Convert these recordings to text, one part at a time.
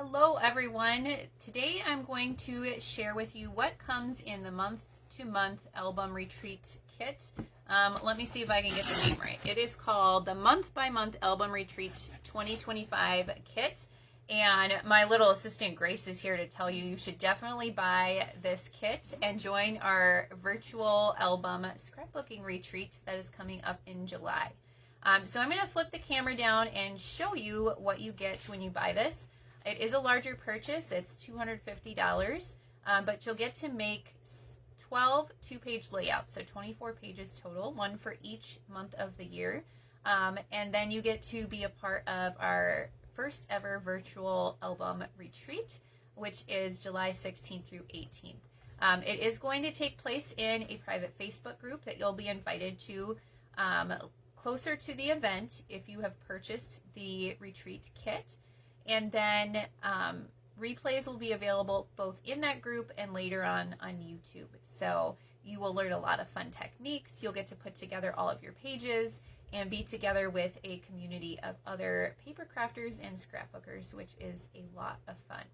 Hello everyone. Today I'm going to share with you what comes in the month-to-month album retreat kit. Let me see if I can get the name right. It is called the month-by-month album retreat 2025 kit. And my little assistant Grace is here to tell you you should definitely buy this kit and join our virtual album scrapbooking retreat that is coming up in July. So I'm going to flip the camera down and show you what you get when you buy this. It is a larger purchase. It's $250, but you'll get to make 12 two-page layouts, so 24 pages total, one for each month of the year. And then you get to be a part of our first ever virtual album retreat, which is July 16th through 18th. It is going to take place in a private Facebook group that you'll be invited to closer to the event if you have purchased the retreat kit. And then replays will be available both in that group and later on YouTube. So you will learn a lot of fun techniques. You'll get to put together all of your pages and be together with a community of other paper crafters and scrapbookers, which is a lot of fun.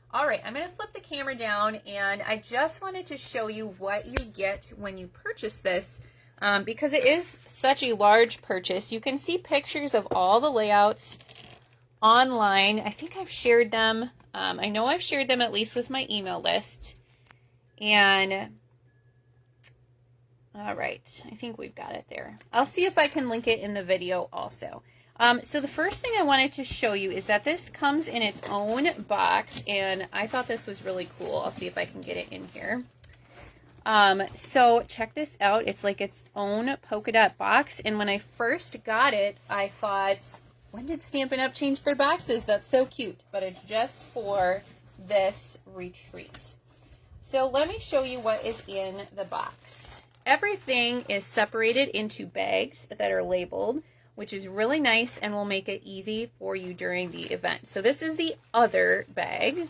All right, I'm going to flip the camera down, and I just wanted to show you what you get when you purchase this because it is such a large purchase. You can see pictures of all the layouts online. I think I've shared them. I know I've shared them at least with my email list. And all right, I think we've got it there. I'll see if I can link it in the video also. So the first thing I wanted to show you is that this comes in its own box, and I thought this was really cool. I'll see if I can get it in here. So check this out. It's like its own polka dot box, and when I first got it, I thought, when did Stampin' Up! Change their boxes? That's so cute. But it's just for this retreat. So let me show you what is in the box. Everything is separated into bags that are labeled, which is really nice and will make it easy for you during the event. So this is the other bag.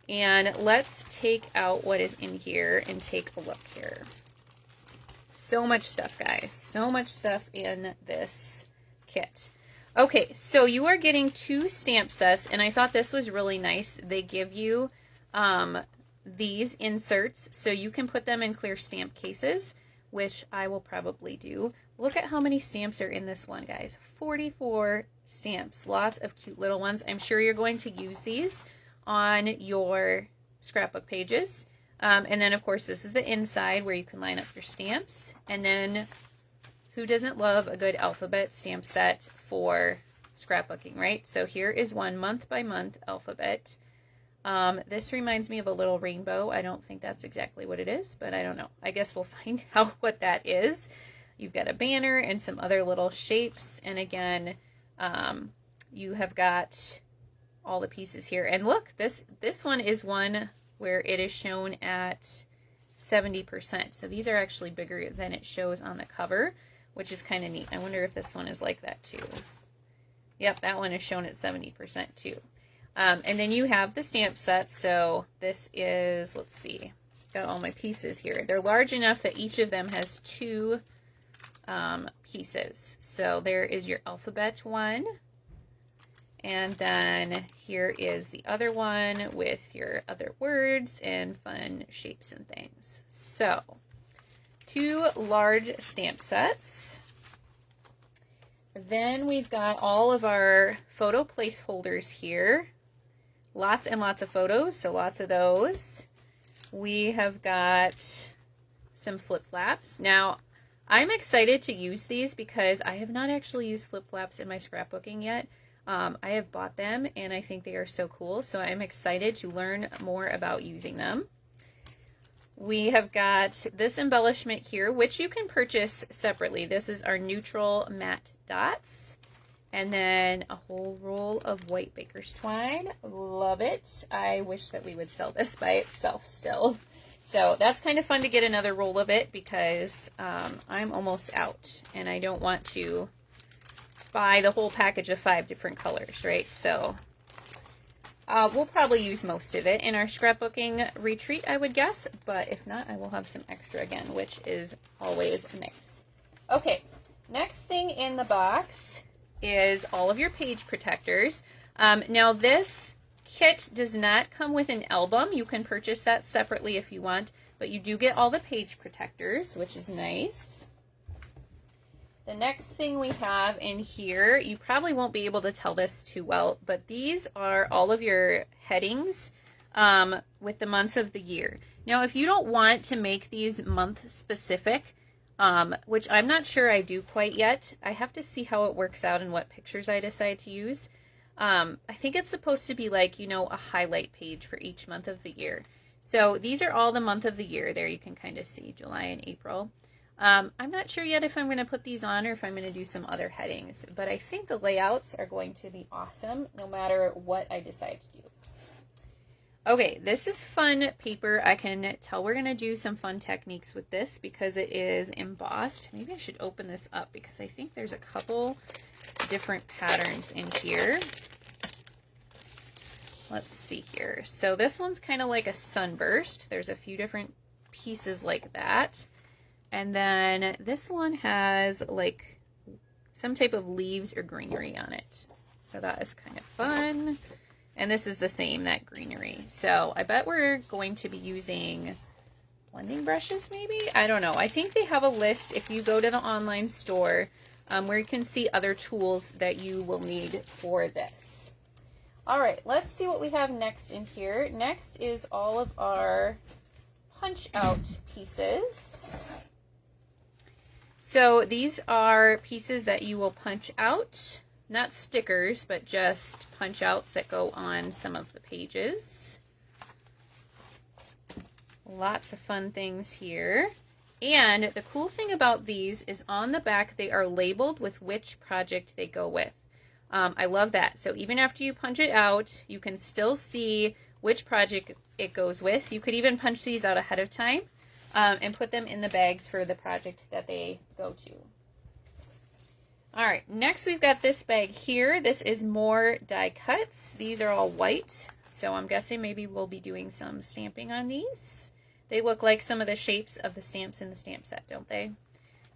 And let's take out what is in here and take a look here. So much stuff, guys. So much stuff in this kit. Okay, so you are getting 2 stamp sets, and I thought this was really nice. They give you these inserts, so you can put them in clear stamp cases, which I will probably do. Look at how many stamps are in this one, guys. 44 stamps, lots of cute little ones. I'm sure you're going to use these on your scrapbook pages. And then, of course, this is the inside where you can line up your stamps. And then, who doesn't love a good alphabet stamp set for scrapbooking, right? So here is one month-by-month alphabet. This reminds me of a little rainbow. I don't think that's exactly what it is, but I don't know. I guess we'll find out what that is. You've got a banner and some other little shapes. And again, you have got all the pieces here. And look, this one is one where it is shown at 70%. So these are actually bigger than it shows on the cover, which is kind of neat. I wonder if this one is like that too. Yep, that one is shown at 70% too. And then you have the stamp set. So this is, let's see, got all my pieces here. They're large enough that each of them has 2 pieces. So there is your alphabet one. And then here is the other one with your other words and fun shapes and things. So 2 large stamp sets. Then we've got all of our photo placeholders here. Lots and lots of photos, so lots of those. We have got some flip-flaps. Now, I'm excited to use these because I have not actually used flip-flaps in my scrapbooking yet. I have bought them, and I think they are so cool, so I'm excited to learn more about using them. We have got this embellishment here, which you can purchase separately. This is our neutral matte dots. And then a whole roll of white baker's twine. Love it. I wish that we would sell this by itself still. So that's kind of fun to get another roll of it because I'm almost out. And I don't want to buy the whole package of 5 different colors, right? So we'll probably use most of it in our scrapbooking retreat, I would guess. But if not, I will have some extra again, which is always nice. Okay, next thing in the box is all of your page protectors. Now this kit does not come with an album. You can purchase that separately if you want, but you do get all the page protectors, which is nice. The next thing we have in here, you probably won't be able to tell this too well, but these are all of your headings with the months of the year. Now, if you don't want to make these month specific, which I'm not sure I do quite yet, I have to see how it works out and what pictures I decide to use. I think it's supposed to be like, you know, a highlight page for each month of the year. So these are all the month of the year. There you can kind of see July and April. I'm not sure yet if I'm going to put these on or if I'm going to do some other headings, but I think the layouts are going to be awesome no matter what I decide to do. Okay, this is fun paper. I can tell we're going to do some fun techniques with this because it is embossed. Maybe I should open this up because I think there's a couple different patterns in here. Let's see here. So this one's kind of like a sunburst. There's a few different pieces like that. And then this one has like some type of leaves or greenery on it. So that is kind of fun. And this is the same, that greenery. So I bet we're going to be using blending brushes maybe? I don't know. I think they have a list if you go to the online store where you can see other tools that you will need for this. All right, let's see what we have next in here. Next is all of our punch out pieces. So these are pieces that you will punch out, not stickers, but just punch outs that go on some of the pages. Lots of fun things here. And the cool thing about these is on the back, they are labeled with which project they go with. I love that. So even after you punch it out, you can still see which project it goes with. You could even punch these out ahead of time. And put them in the bags for the project that they go to. All right, next we've got this bag here. This is more die cuts. These are all white, so I'm guessing maybe we'll be doing some stamping on these. They look like some of the shapes of the stamps in the stamp set, don't they?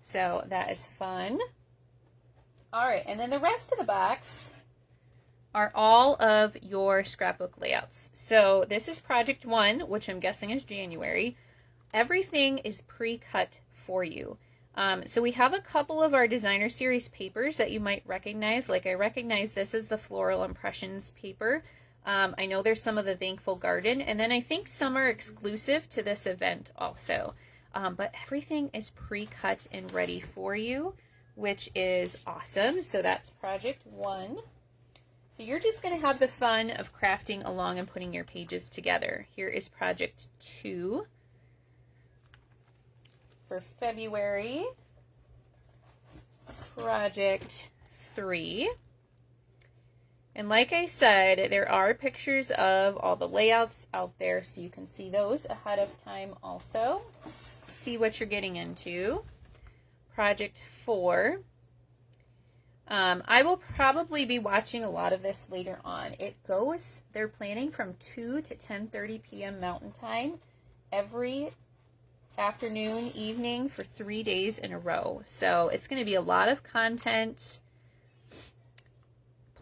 So that is fun. All right, and then the rest of the box are all of your scrapbook layouts. So this is project 1, which I'm guessing is January. Everything is pre-cut for you. So we have a couple of our designer series papers that you might recognize. Like I recognize this is the Floral Impressions paper. I know there's some of the Thankful Garden, and then I think some are exclusive to this event also. But everything is pre-cut and ready for you, which is awesome. So that's project 1. So you're just going to have the fun of crafting along and putting your pages together. Here is project 2. For February, project 3. And like I said, there are pictures of all the layouts out there, so you can see those ahead of time also. See what you're getting into. Project 4. I will probably be watching a lot of this later on. It goes, they're planning from 2 to 10:30 p.m. Mountain Time every afternoon, evening for 3 days in a row. So it's going to be a lot of content,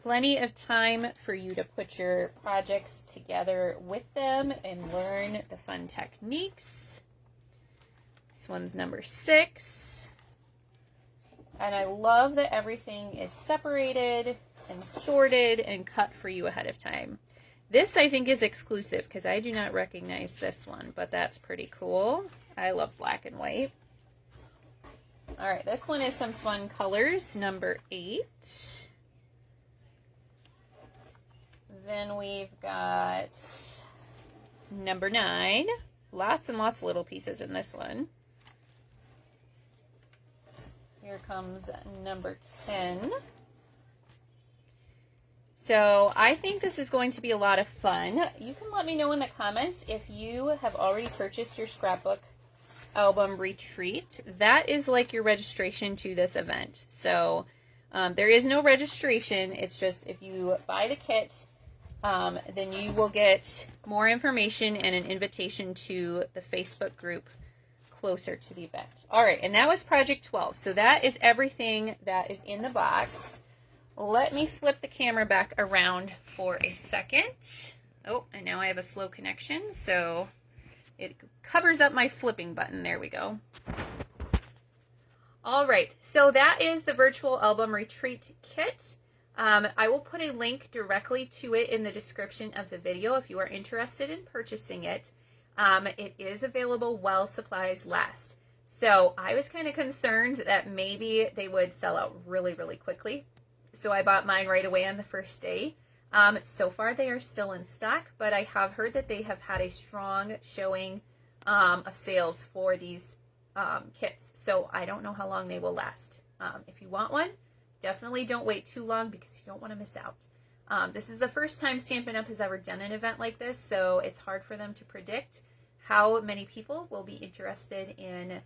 plenty of time for you to put your projects together with them and learn the fun techniques. This one's number 6. And I love that everything is separated and sorted and cut for you ahead of time. This I think is exclusive because I do not recognize this one, but that's pretty cool. I love black and white. All right, this one is some fun colors, number 8. Then we've got number 9. Lots and lots of little pieces in this one. Here comes number 10. So I think this is going to be a lot of fun. You can let me know in the comments if you have already purchased your scrapbook album retreat. That is like your registration to this event. So there is no registration. It's just if you buy the kit, then you will get more information and an invitation to the Facebook group closer to the event. All right, and that was project 12. So that is everything that is in the box. Let me flip the camera back around for a second. Oh, and now I have a slow connection, so it covers up my flipping button. There we go. All right, so that is the virtual album retreat kit. I will put a link directly to it in the description of the video if you are interested in purchasing it. It is available while supplies last. So I was kind of concerned that maybe they would sell out really, really quickly. So I bought mine right away on the first day. So far they are still in stock, but I have heard that they have had a strong showing of sales for these kits. So I don't know how long they will last. If you want one, definitely don't wait too long because you don't want to miss out. This is the first time Stampin' Up! Has ever done an event like this, so it's hard for them to predict how many people will be interested in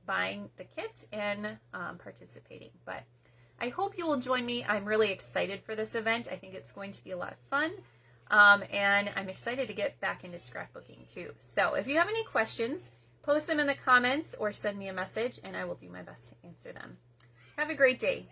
buying the kit and participating. But I hope you will join me. I'm really excited for this event. I think it's going to be a lot of fun. And I'm excited to get back into scrapbooking too. So if you have any questions, post them in the comments or send me a message and I will do my best to answer them. Have a great day.